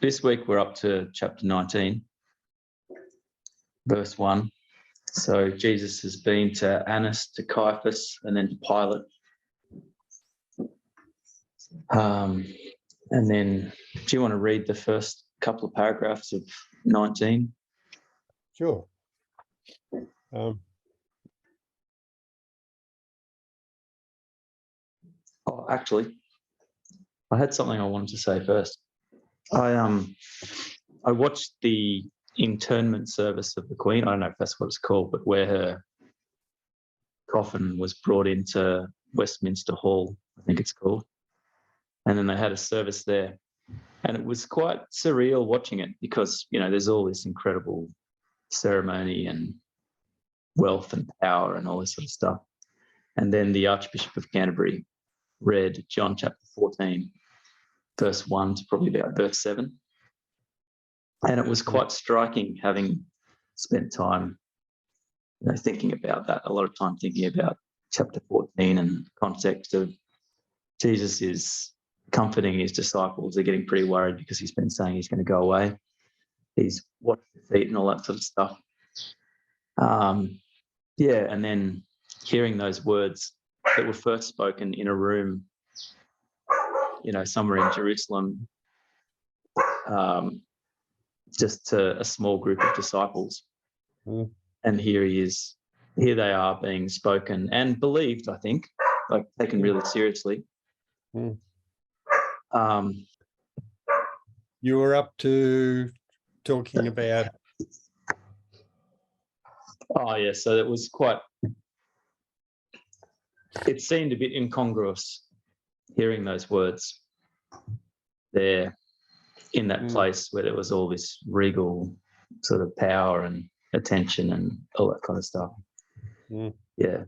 this week we're up to chapter 19, verse 1. So Jesus has been to Annas, to Caiaphas, and then to Pilate. And then, do you want to read the first couple of paragraphs of 19? Sure. Oh, actually, I had something I wanted to say first. I watched the internment service of the Queen. I don't know if that's what it's called, but where her coffin was brought into Westminster Hall, I think it's called. And then they had a service there. And it was quite surreal watching it because, you know, there's all this incredible ceremony and wealth and power and all this sort of stuff. And then the Archbishop of Canterbury read John chapter 14, verse 1 to probably about verse 7. And it was quite striking, having spent time, you know, thinking about that, a lot of time thinking about chapter 14 and the context of Jesus is comforting his disciples. They're getting pretty worried because he's been saying he's going to go away. He's washed their feet and all that sort of stuff. And then hearing those words that were first spoken in a room, you know, somewhere in Jerusalem, just to a small group of disciples. And here they are being spoken and believed, I think, like taken really seriously. You were up to talking about... Oh, yeah, so it was quite... It seemed a bit incongruous hearing those words there in that place where there was all this regal sort of power and attention and all that kind of stuff. Yeah.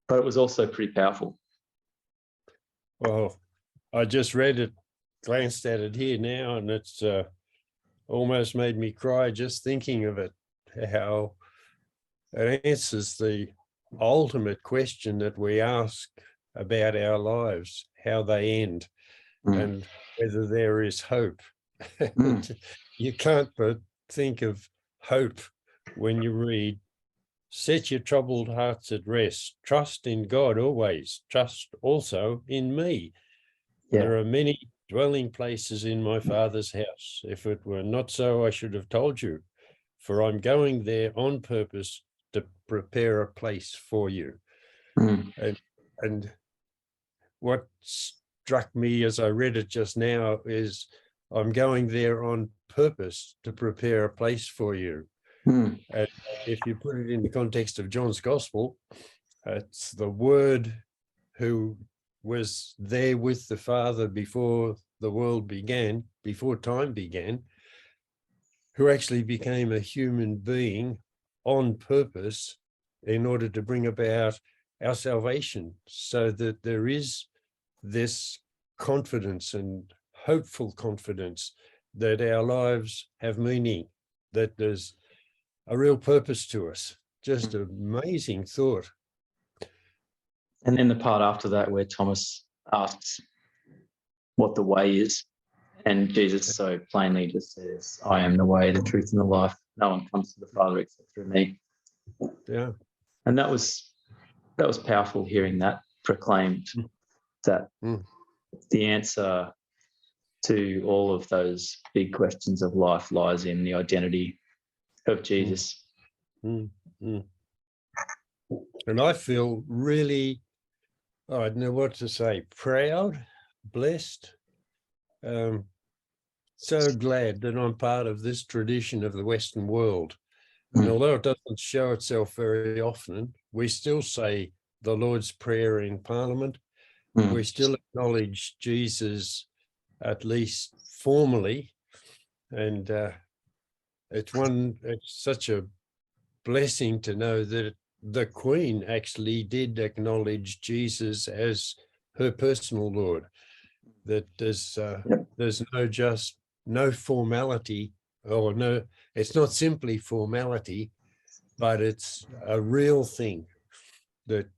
But it was also pretty powerful. Well, I just read it, glanced at it here now, and it's almost made me cry just thinking of it, how it answers the ultimate question that we ask about our lives, how they end, and whether there is hope. You can't but think of hope when you read, "Set your troubled hearts at rest, trust in God always, trust also in me. There are many dwelling places in my Father's house. If it were not so, I should have told you, for I'm going there on purpose to prepare a place for you." And what struck me as I read it just now is, I'm going there on purpose to prepare a place for you. And if you put it in the context of John's Gospel, it's the Word who was there with the Father before the world began, before time began, who actually became a human being on purpose in order to bring about our salvation, so that there is this confidence and hopeful confidence that our lives have meaning, that there's a real purpose to us. Just an amazing thought. And then the part after that where Thomas asks what the way is, and Jesus so plainly just says, "I am the way, the truth, and the life. No one comes to the Father except through me." Yeah. And that was powerful, hearing that proclaimed, that the answer to all of those big questions of life lies in the identity of Jesus. And I feel really, I don't know what to say, proud, blessed, so glad that I'm part of this tradition of the Western world. And although it doesn't show itself very often, we still say the Lord's Prayer in Parliament. We still acknowledge Jesus, at least formally. And it's such a blessing to know that the Queen actually did acknowledge Jesus as her personal Lord, that there's no formality, or no, it's not simply formality, but it's a real thing that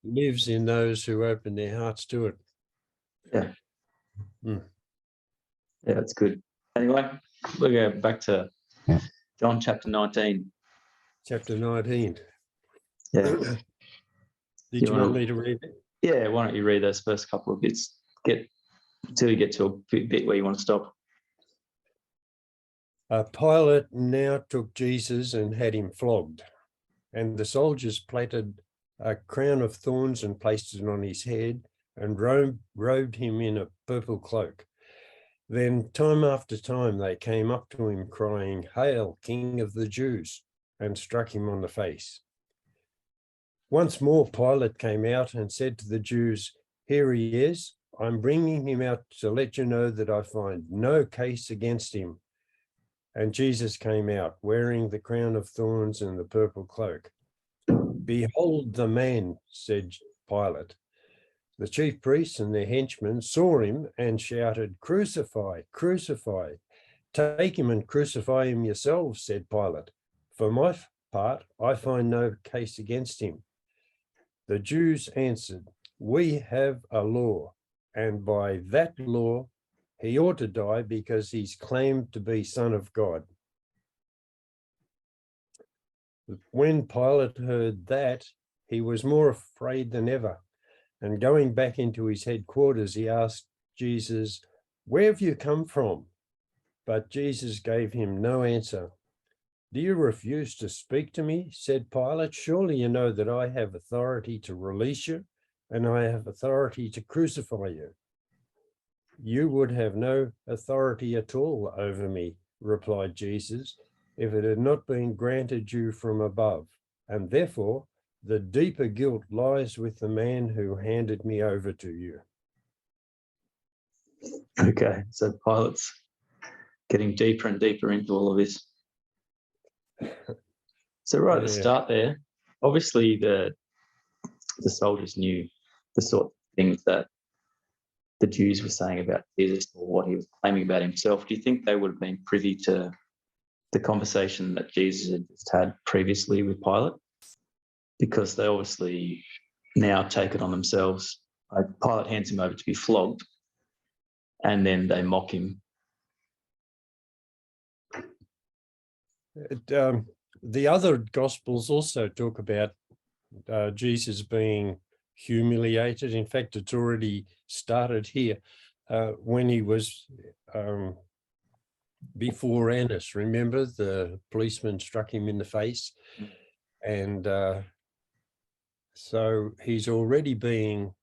lives in those who open their hearts to it. Yeah, that's good. Anyway, we'll go back to John chapter 19. Chapter 19. Yeah. Did you want me to read it? Yeah, why don't you read those first couple of bits? Get till you get to a bit where you want to stop. Pilate now took Jesus and had him flogged, and the soldiers plaited a crown of thorns and placed it on his head, and robed him in a purple cloak. Then time after time they came up to him crying, "Hail, King of the Jews," and struck him on the face. Once more Pilate came out and said to the Jews, "Here he is. I'm bringing him out to let you know that I find no case against him." And Jesus came out wearing the crown of thorns and the purple cloak. "Behold the man," said Pilate. The chief priests and their henchmen saw him and shouted, "Crucify, crucify. Take him and crucify him yourselves," said Pilate. "For my part, I find no case against him." The Jews answered, "We have a law, and by that law he ought to die because he's claimed to be Son of God." When Pilate heard that, he was more afraid than ever, and going back into his headquarters, he asked Jesus, "Where have you come from?" But Jesus gave him no answer. "Do you refuse to speak to me?" said Pilate. "Surely you know that I have authority to release you, and I have authority to crucify you." "You would have no authority at all over me," replied Jesus, "if it had not been granted you from above. And therefore, the deeper guilt lies with the man who handed me over to you." Okay, so Pilate's getting deeper and deeper into all of this. So right at the start there, obviously the soldiers knew the sort of things that the Jews were saying about Jesus or what he was claiming about himself. Do you think they would have been privy to the conversation that Jesus had just had previously with Pilate? Because they obviously now take it on themselves. Pilate hands him over to be flogged, and then they mock him. The other Gospels also talk about Jesus being humiliated. In fact, it's already started here when he was before Annas. Remember, the policeman struck him in the face, and so he's already being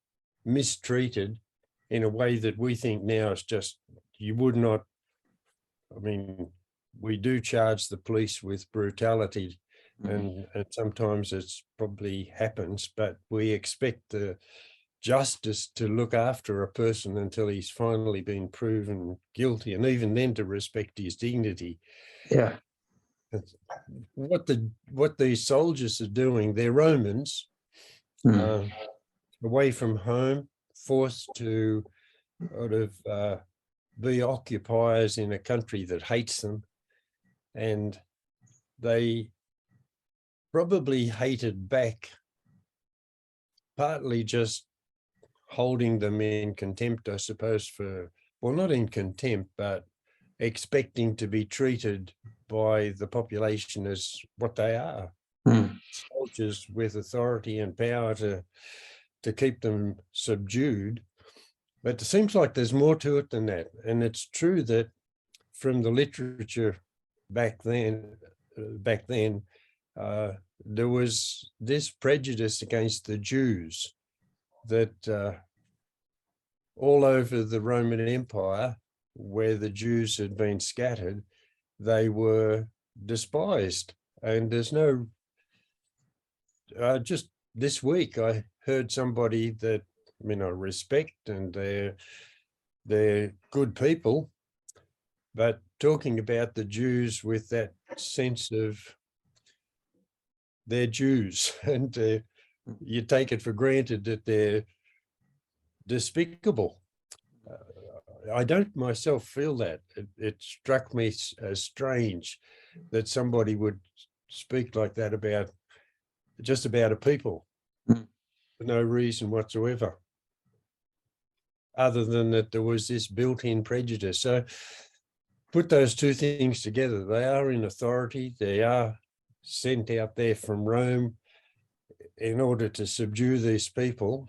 mistreated in a way that we think now is just, you would not, I mean, we do charge the police with brutality, and sometimes it's probably happens, but we expect the justice to look after a person until he's finally been proven guilty, and even then to respect his dignity. Yeah. What these soldiers are doing, they're Romans, away from home, forced to sort of be occupiers in a country that hates them, and they probably hated back, partly just holding them in contempt, I suppose, for, well, not in contempt, but expecting to be treated by the population as what they are, soldiers with authority and power to keep them subdued. But it seems like there's more to it than that. And it's true that from the literature back then, there was this prejudice against the Jews that all over the Roman Empire, where the Jews had been scattered, they were despised. And there's no, just this week, I heard somebody that, I mean, I respect, and they're good people, but talking about the Jews with that sense of they're Jews, and you take it for granted that they're despicable. I don't myself feel that. It struck me as strange that somebody would speak like that about just about a people for no reason whatsoever. other than that there was this built-in prejudice. So put those two things together. They are in authority. They are sent out there from Rome in order to subdue these people.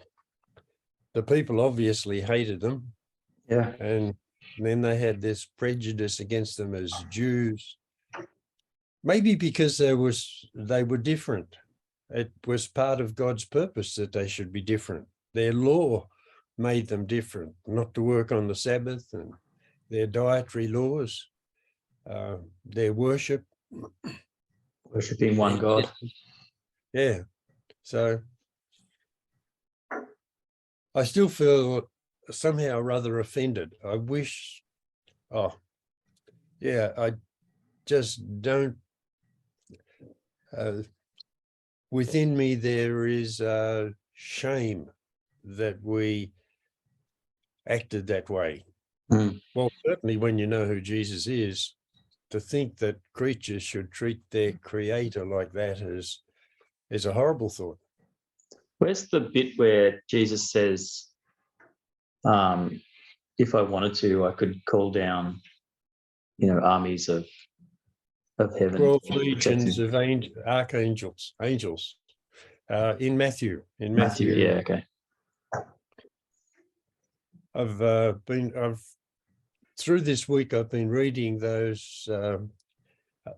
The people obviously hated them. Yeah. And then they had this prejudice against them as Jews. Maybe because they were different. It was part of God's purpose that they should be different. Their law made them different, not to work on the Sabbath, and their dietary laws, their worship. Worshipping one God. Yeah. So I still feel somehow rather offended. I wish, I just don't, within me there is shame that we acted that way. Mm. Well, certainly when you know who Jesus is, to think that creatures should treat their creator like that is a horrible thought. Where's the bit where Jesus says, if I wanted to, I could call down, armies of heaven. 12 to protect legions him? of archangels, angels, in Matthew. Matthew, yeah, okay. Through this week, I've been reading those,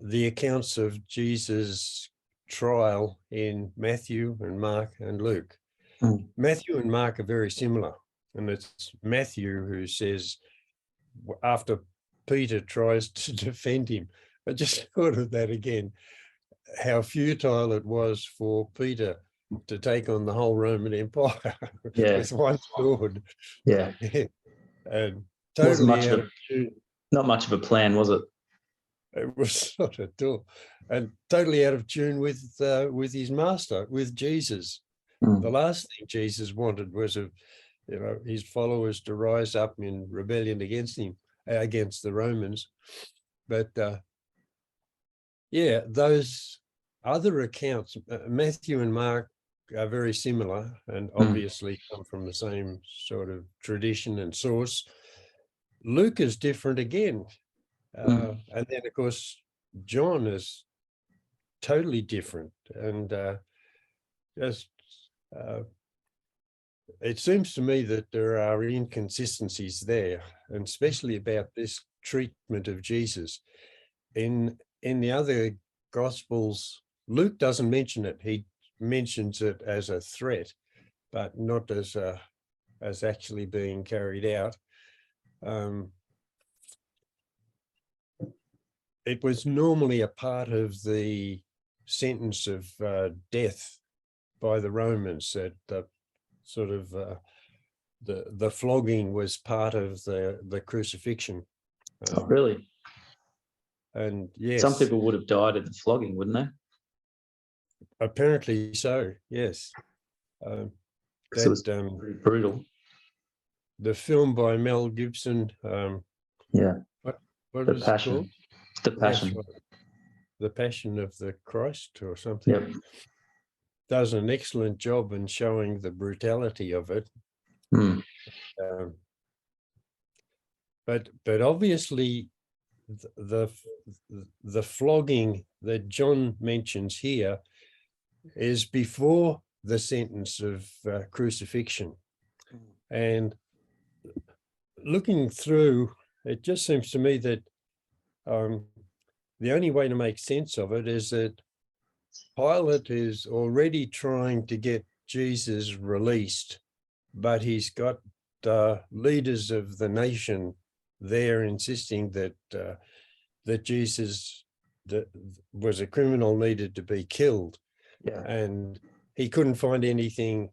the accounts of Jesus' trial in Matthew and Mark and Luke. Mm. Matthew and Mark are very similar. And it's Matthew who says, after Peter tries to defend him, I just thought of that again, how futile it was for Peter to take on the whole Roman Empire with one sword. Yeah. And totally out of tune. Not much of a plan, was it? It was not at all. And totally out of tune with his master, with Jesus. Mm. The last thing Jesus wanted was his followers to rise up in rebellion against him, against the Romans. But those other accounts, Matthew and Mark, are very similar and obviously come from the same sort of tradition and source. Luke is different again. And then, of course, John is totally different. And it seems to me that there are inconsistencies there, and especially about this treatment of Jesus. In the other Gospels, Luke doesn't mention it. He mentions it as a threat, but not as actually being carried out. It was normally a part of the sentence of death by the Romans, that the flogging was part of the crucifixion. Oh, really? And yes, some people would have died at the flogging, wouldn't they? Apparently so, yes. It was pretty brutal. The film by Mel Gibson. What The Passion. it called? The Passion. Yes, The Passion of the Christ or something. Yep. Does an excellent job in showing the brutality of it. But obviously the flogging that John mentions here is before the sentence of crucifixion. And looking through, it just seems to me that the only way to make sense of it is that Pilate is already trying to get Jesus released, but he's got leaders of the nation there insisting that that Jesus was a criminal, needed to be killed. Yeah. And he couldn't find anything,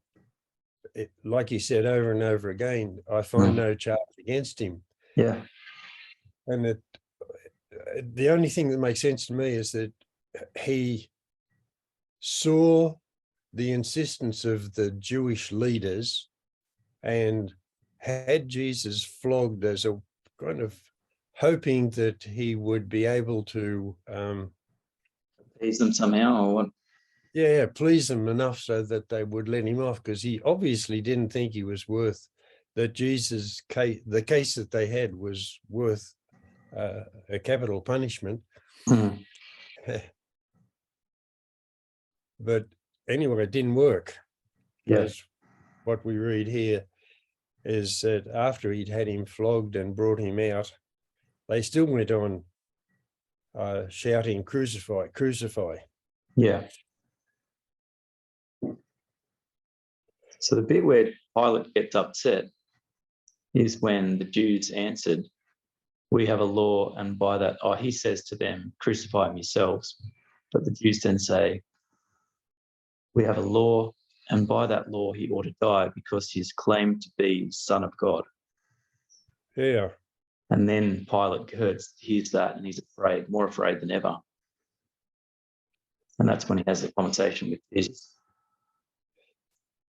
like he said over and over again, I find no charge against him. Yeah. And the only thing that makes sense to me is that he saw the insistence of the Jewish leaders and had Jesus flogged as a kind of hoping that he would be able to appease them somehow, or what? Yeah, please them enough so that they would let him off, because he obviously didn't think he was worth that Jesus case, the case that they had was worth a capital punishment. Mm. But anyway, it didn't work, Yeah. because what we read here is that after he'd had him flogged and brought him out, they still went on shouting, "Crucify, crucify." Yeah. So the bit where Pilate gets upset is when the Jews answered, "We have a law, and by that," he says to them, "Crucify him yourselves." But the Jews then say, "We have a law, and by that law he ought to die because he is claimed to be Son of God." Yeah. And then Pilate hears that, and he's afraid, more afraid than ever. And that's when he has a conversation with Jesus.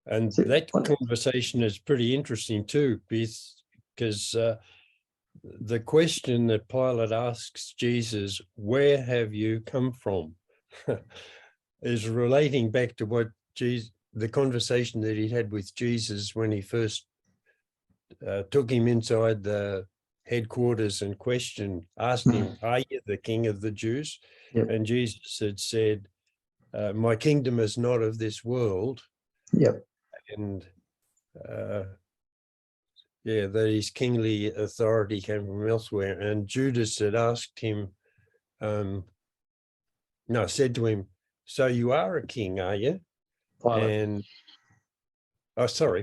And that conversation is pretty interesting too, because the question that Pilate asks Jesus, "Where have you come from?" is relating back to what the conversation that he had with Jesus when he first took him inside the headquarters and asked him, "Are you the king of the Jews?" Yep. And Jesus had said, "My kingdom is not of this world." Yep. And yeah, that his kingly authority came from elsewhere. And Judas had asked him, said to him, "So you are a king, are you?" Pilate. And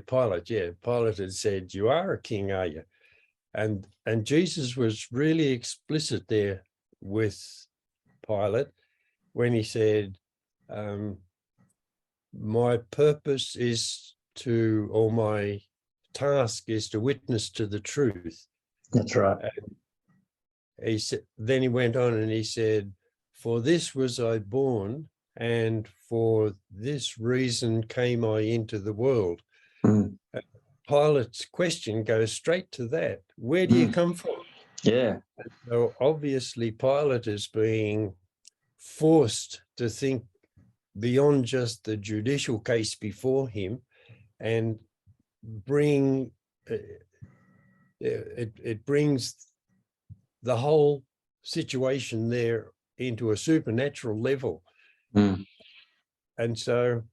Pilate. Yeah, Pilate had said, "You are a king, are you?" And Jesus was really explicit there with Pilate when he said, "My purpose is to, or my task is to witness to the truth." That's right. And he said, then he went on and he said, "For this was I born, and for this reason came I into the world." Mm. Pilate's question goes straight to that. Where do you come from? Yeah. So obviously Pilate is being forced to think beyond just the judicial case before him and bring it brings the whole situation there into a supernatural level. Mm. And so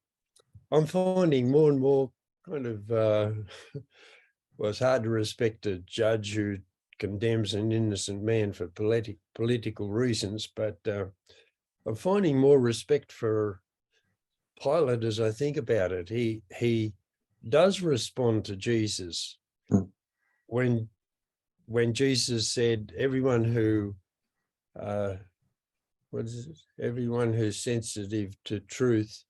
I'm finding more and more kind of well, it's hard to respect a judge who condemns an innocent man for political reasons, but I'm finding more respect for Pilate as I think about it. He does respond to Jesus when Jesus said, "Everyone who everyone who's sensitive to truth,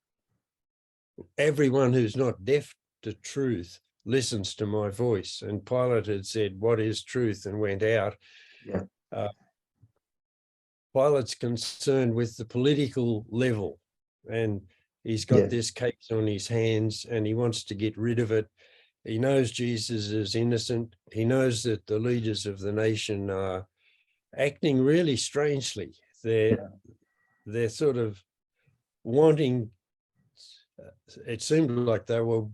everyone who's not deaf to truth listens to my voice." And Pilate had said, "What is truth?" and went out. Yeah. Pilate's concerned with the political level, and he's got this case on his hands and he wants to get rid of it. He knows Jesus is innocent. He knows that the leaders of the nation are acting really strangely. They're sort of wanting, it seemed like they were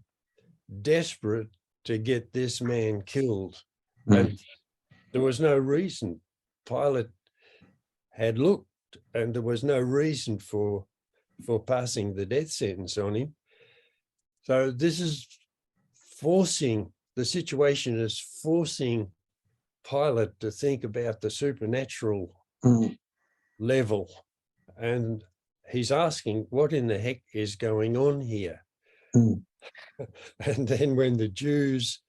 desperate to get this man killed. And there was no reason. Pilate had looked and there was no reason for passing the death sentence on him. So this is the situation is forcing Pilate to think about the supernatural level. And he's asking, what in the heck is going on here? And then when the Jews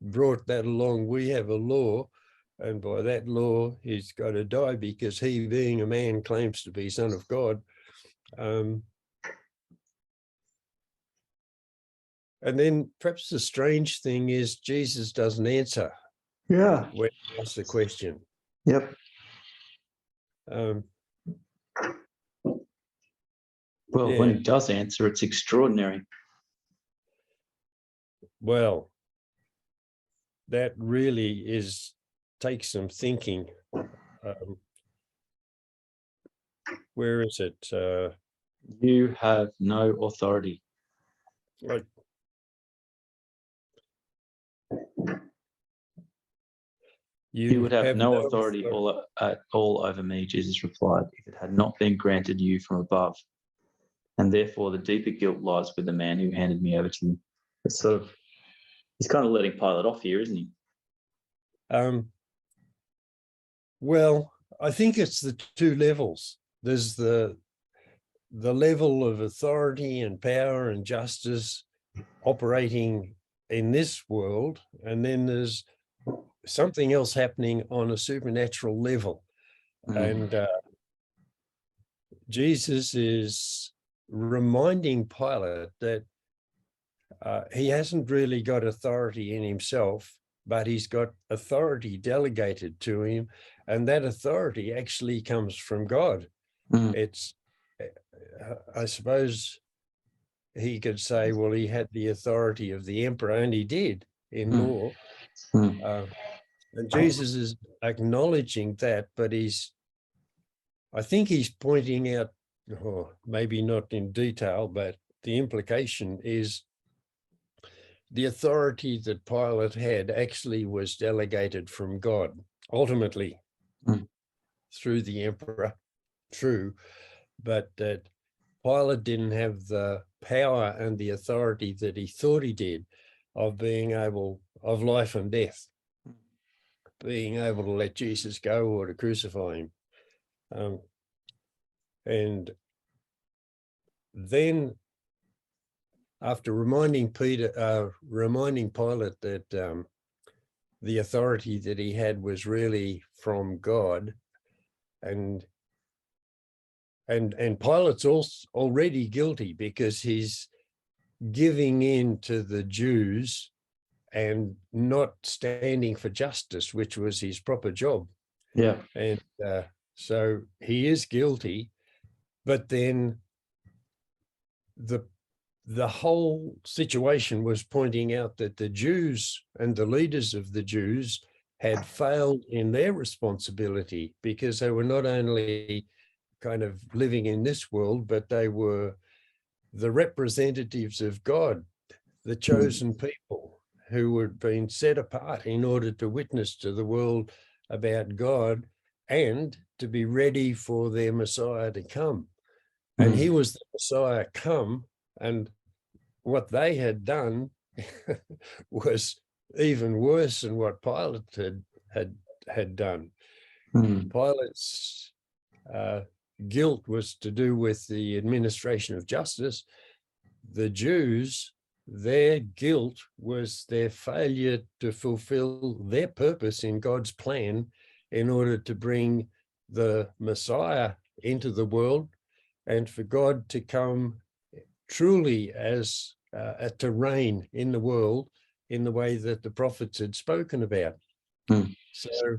brought that along, we have a law, and by that law, he's got to die because he, being a man, claims to be Son of God. And then perhaps the strange thing is Jesus doesn't answer. Yeah. When he asks the question. Yep. Well, when he does answer, it's extraordinary. Well, that really takes some thinking. Where is it? You have no authority. Like, You would have no authority authority. at all over me, Jesus replied, if it had not been granted you from above. And therefore the deeper guilt lies with the man who handed me over to you. It's sort of, he's kind of letting Pilate off here, isn't he? Well, I think it's the two levels. There's the level of authority and power and justice operating in this world, and then there's something else happening on a supernatural level. And Jesus is reminding Pilate that he hasn't really got authority in himself, but he's got authority delegated to him, and that authority actually comes from God. It's, I suppose he could say, well, he had the authority of the emperor, and he did in law. And Jesus is acknowledging that, but I think he's pointing out, maybe not in detail, but the implication is the authority that Pilate had actually was delegated from God, ultimately through the emperor, true, but that Pilate didn't have the power and the authority that he thought he did of being able, of life and death, being able to let Jesus go or to crucify him. And then after reminding Pilate that the authority that he had was really from God, and Pilate's also already guilty because he's giving in to the Jews and not standing for justice, which was his proper job. Yeah. And so he is guilty, but then the whole situation was pointing out that the Jews and the leaders of the Jews had failed in their responsibility, because they were not only kind of living in this world, but they were the representatives of God, the chosen people who had been set apart in order to witness to the world about God and to be ready for their Messiah to come. And he was the Messiah come, and what they had done was even worse than what Pilate had done. Pilate's guilt was to do with the administration of justice. The Jews, their guilt was their failure to fulfill their purpose in God's plan in order to bring the Messiah into the world and for God to come truly as to reign in the world in the way that the prophets had spoken about. So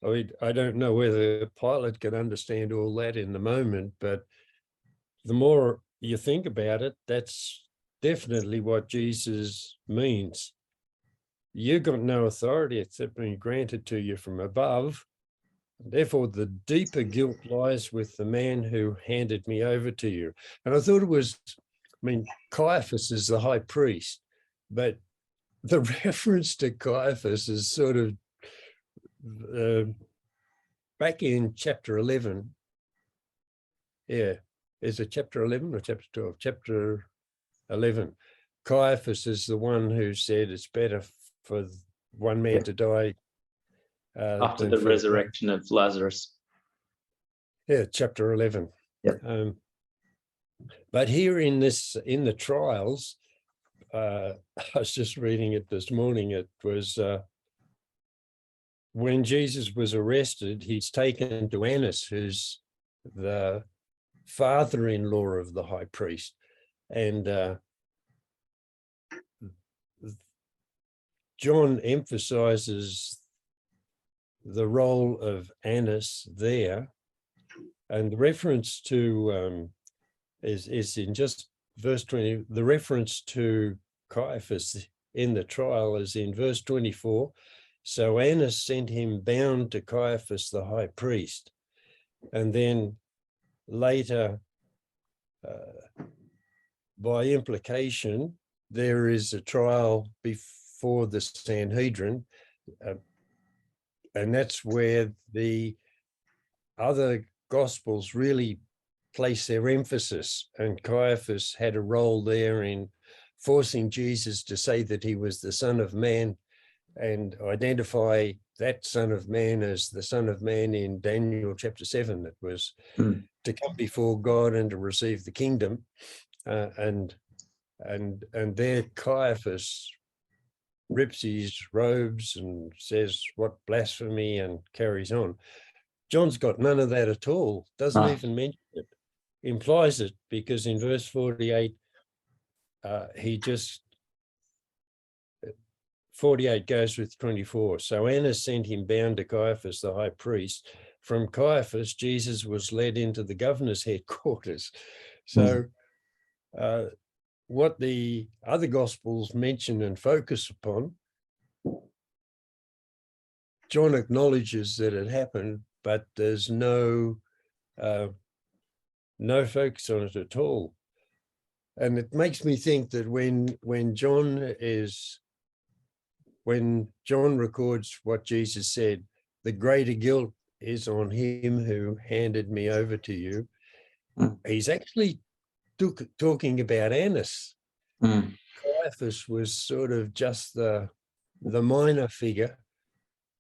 I mean, I don't know whether Pilate could understand all that in the moment, but the more you think about it, that's definitely what Jesus means. You got no authority except being granted to you from above. Therefore, the deeper guilt lies with the man who handed me over to you. And I thought it was, I mean, Caiaphas is the high priest, but the reference to Caiaphas is sort of back in chapter 11. Yeah, is it chapter 11 or chapter 12? Chapter 11. Caiaphas is the one who said it's better for one man to die after the resurrection of Lazarus. Yeah, chapter 11. Yeah. But here in the trials, I was just reading it this morning. It was when Jesus was arrested, he's taken to Annas, who's the father-in-law of the high priest. And John emphasizes the role of Annas there. And the reference to is in just verse 20. The reference to Caiaphas in the trial is in verse 24. So Annas sent him bound to Caiaphas the high priest. And then later, by implication, there is a trial before the Sanhedrin, and that's where the other Gospels really place their emphasis. And Caiaphas had a role there in forcing Jesus to say that he was the Son of Man and identify that Son of Man as the Son of Man in Daniel chapter 7, that was to come before God and to receive the kingdom. And there Caiaphas rips his robes and says, "What blasphemy," and carries on. John's got none of that at all, doesn't even mention it, implies it, because in verse 48, 48 goes with 24. So Annas sent him bound to Caiaphas, the high priest. From Caiaphas, Jesus was led into the governor's headquarters. So what the other Gospels mention and focus upon, John acknowledges that it happened, but there's no focus on it at all. And it makes me think that when John records what Jesus said, the greater guilt is on him who handed me over to you, he's actually talking about Annas. Caiaphas was sort of just the minor figure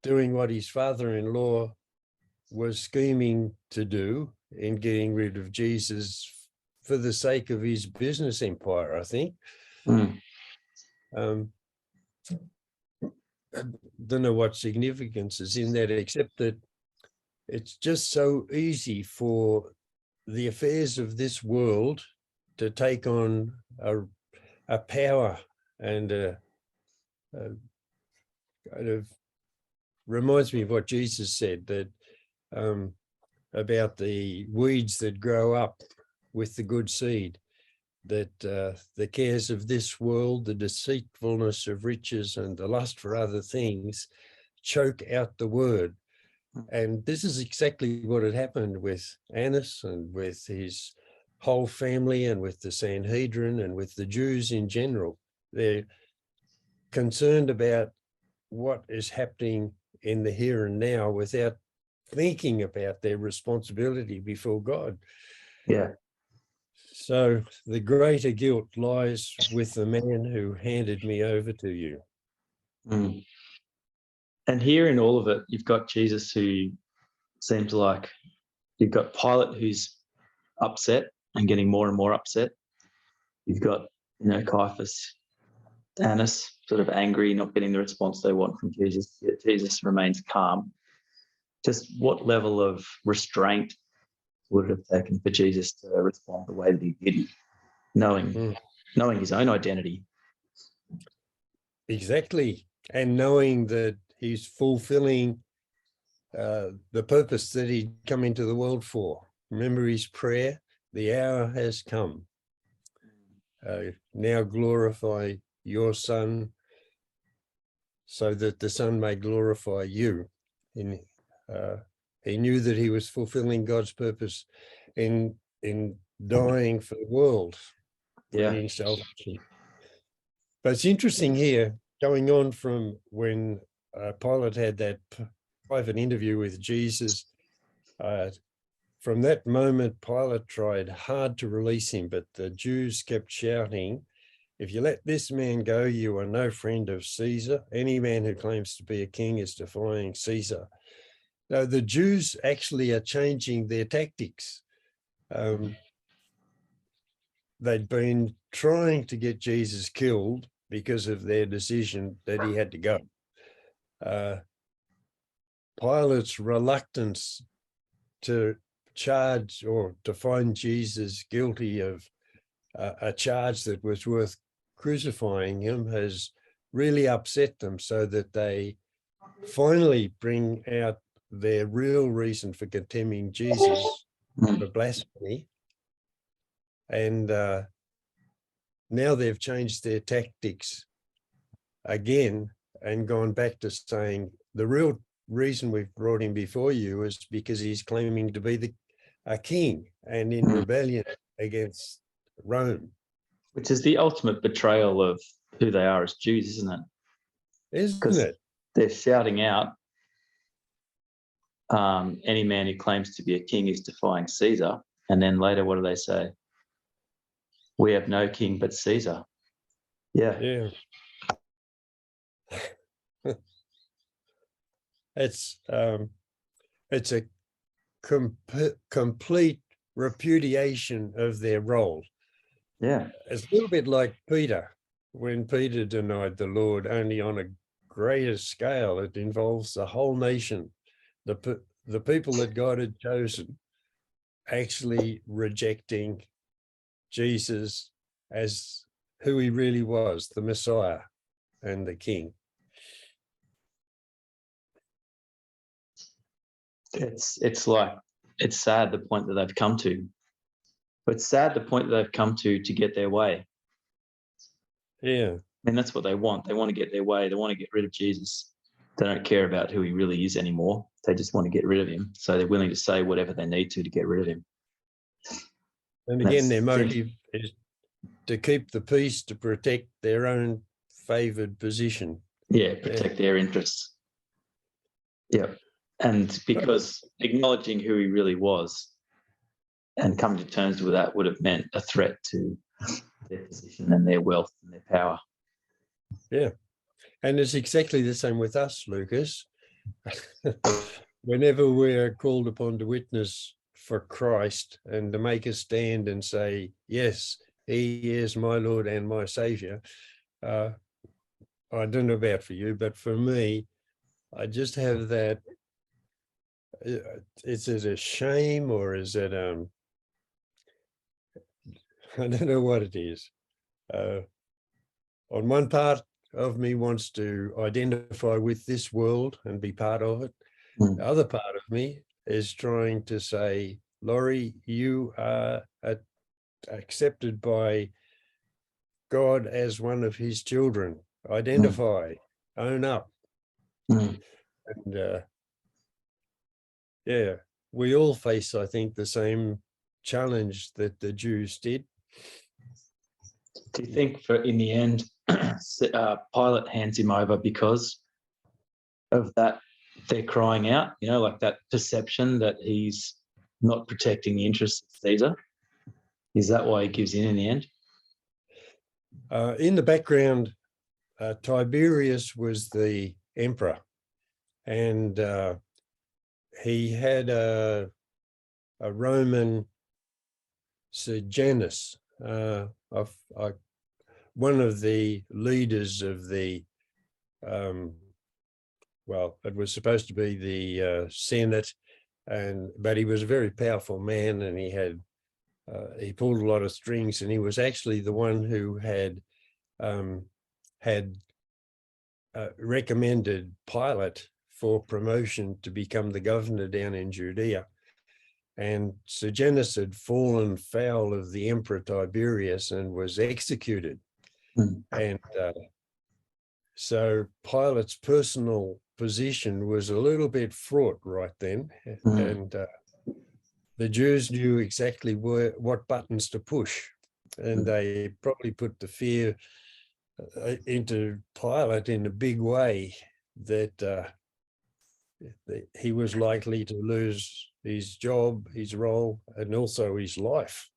doing what his father-in-law was scheming to do in getting rid of Jesus for the sake of his business empire, I think. Don't know what significance is in that, except that it's just so easy for the affairs of this world to take on a power, and kind of reminds me of what Jesus said, that about the weeds that grow up with the good seed, that the cares of this world, the deceitfulness of riches, and the lust for other things choke out the word. And this is exactly what had happened with Annas and with his whole family and with the Sanhedrin and with the Jews in general. They're concerned about what is happening in the here and now without thinking about their responsibility before God. Yeah. So the greater guilt lies with the man who handed me over to you. And here in all of it, you've got Jesus, who seems like, you've got Pilate, who's upset and getting more and more upset. You've got, Caiaphas, Annas, sort of angry, not getting the response they want from Jesus. Yet Jesus remains calm. Just what level of restraint would it have taken for Jesus to respond the way that he did, knowing his own identity? Exactly. And knowing that he's fulfilling the purpose that he'd come into the world for. Remember his prayer, "The hour has come. Now glorify your Son, so that the Son may glorify you." He knew that he was fulfilling God's purpose in dying for the world, bringing salvation. But it's interesting here, going on from when Pilate had that private interview with Jesus. From that moment, Pilate tried hard to release him, but the Jews kept shouting, "If you let this man go, you are no friend of Caesar. Any man who claims to be a king is defying Caesar." Now, the Jews actually are changing their tactics. They'd been trying to get Jesus killed because of their decision that he had to go. Pilate's reluctance to charge or to find Jesus guilty of a charge that was worth crucifying him has really upset them, so that they finally bring out their real reason for condemning Jesus for blasphemy. And now they've changed their tactics again and gone back to saying the real reason we've brought him before you is because he's claiming to be a king and in rebellion against Rome. Which is the ultimate betrayal of who they are as Jews, isn't it? Isn't it? they're shouting out, any man who claims to be a king is defying Caesar. And then later, what do they say? We have no king but Caesar. Yeah. Yeah. It's a complete repudiation of their role. Yeah. It's a little bit like Peter, when Peter denied the Lord, only on a greater scale. It involves the whole nation, the people that God had chosen, actually rejecting Jesus as who he really was, the Messiah and the King. It's sad the point that they've come to. But it's sad the point that they've come to get their way. Yeah. I mean, that's what they want. They want to get their way. They want to get rid of Jesus. They don't care about who he really is anymore. They just want to get rid of him. So they're willing to say whatever they need to get rid of him. And again, their motive is to keep the peace, to protect their own favoured position. Yeah, protect their interests. Yeah. And because acknowledging who he really was and coming to terms with that would have meant a threat to their position and their wealth and their power. Yeah. And it's exactly the same with us, Lucas. Whenever we're called upon to witness for Christ and to make a stand and say, yes, he is my Lord and my Saviour. I don't know about for you, but for me, I just have that. Is it a shame, or is it, I don't know what it is. On one part of me wants to identify with this world and be part of it. The other part of me is trying to say, Laurie, you are accepted by God as one of his children. Identify, own up. And yeah, we all face, I think, the same challenge that the Jews did. Do you think in the end, Pilate hands him over because of that? They're crying out, like that perception that he's not protecting the interests of Caesar. Is that why he gives in the end? In the background, Tiberius was the emperor, and he had a Roman Sejanus, one of the leaders of the, well, it was supposed to be the Senate, but he was a very powerful man, and he pulled a lot of strings, and he was actually the one who had recommended Pilate for promotion to become the governor down in Judea. And Sejanus had fallen foul of the Emperor Tiberius and was executed. And so Pilate's personal position was a little bit fraught right then. And the Jews knew exactly what buttons to push. And they probably put the fear into Pilate in a big way that he was likely to lose his job, his role, and also his life,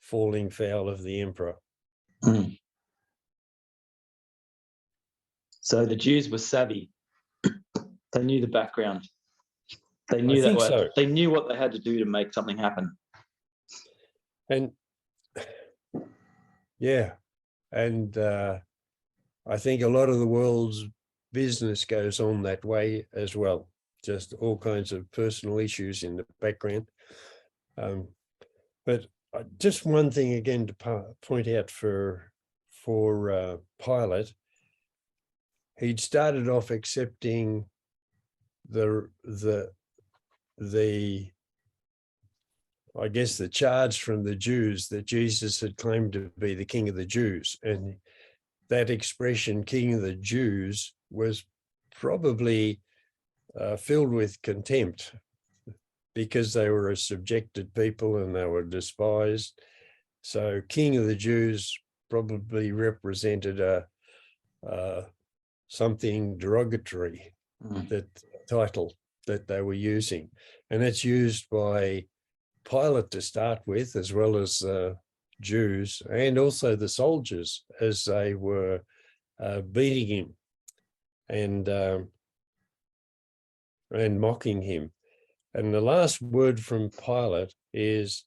falling foul of the emperor. So the Jews were savvy. They knew the background. They knew They knew what they had to do to make something happen. And yeah, and I think a lot of the world's business goes on that way as well. Just all kinds of personal issues in the background. But just one thing again to point out for Pilate, he'd started off accepting the I guess the charge from the Jews that Jesus had claimed to be the King of the Jews, and that expression, King of the Jews, was probably filled with contempt because they were a subjected people and they were despised. So King of the Jews probably represented a something derogatory, that title that they were using. And it's used by Pilate to start with, as well as Jews and also the soldiers as they were beating him and mocking him. And the last word from Pilate is,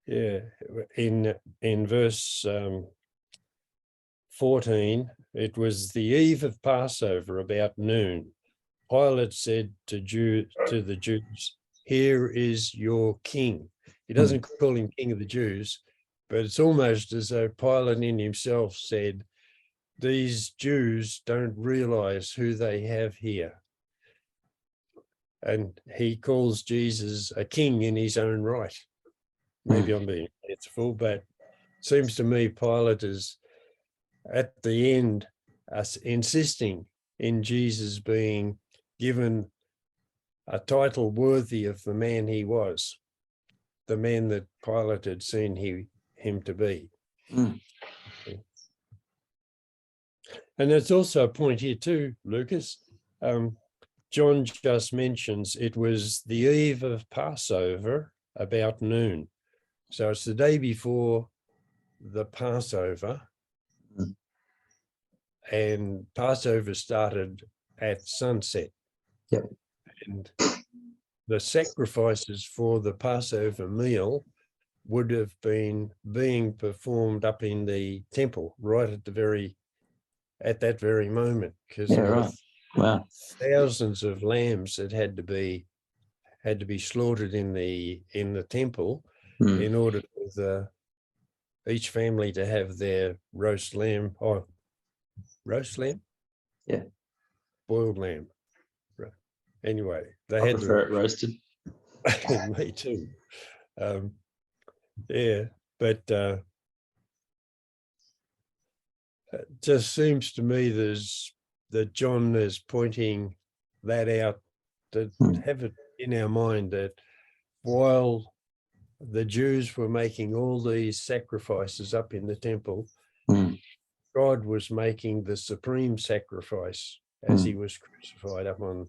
in verse 14, it was the eve of Passover about noon. Pilate said to the Jews, "Here is your king." He doesn't call him king of the Jews, but it's almost as though Pilate in himself said, these Jews don't realize who they have here. And he calls Jesus a king in his own right. Maybe I'm being fanciful, but it seems to me Pilate is at the end insisting in Jesus being given a title worthy of the man he was, the man that Pilate had seen him to be. And there's also a point here too, Lucas. John just mentions it was the eve of Passover about noon. So it's the day before the Passover. And Passover started at sunset. Yep. And the sacrifices for the Passover meal would have been being performed up in the temple right at that very moment, because there were thousands of lambs that had to be slaughtered in the temple in order for each family to have their roast lamb, boiled lamb. Anyway, they had prefer it roasted. Me too. Yeah, but it just seems to me that John is pointing that out, to have it in our mind that while the Jews were making all these sacrifices up in the temple, God was making the supreme sacrifice as he was crucified up on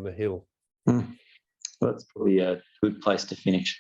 the hill. Well, that's probably a good place to finish.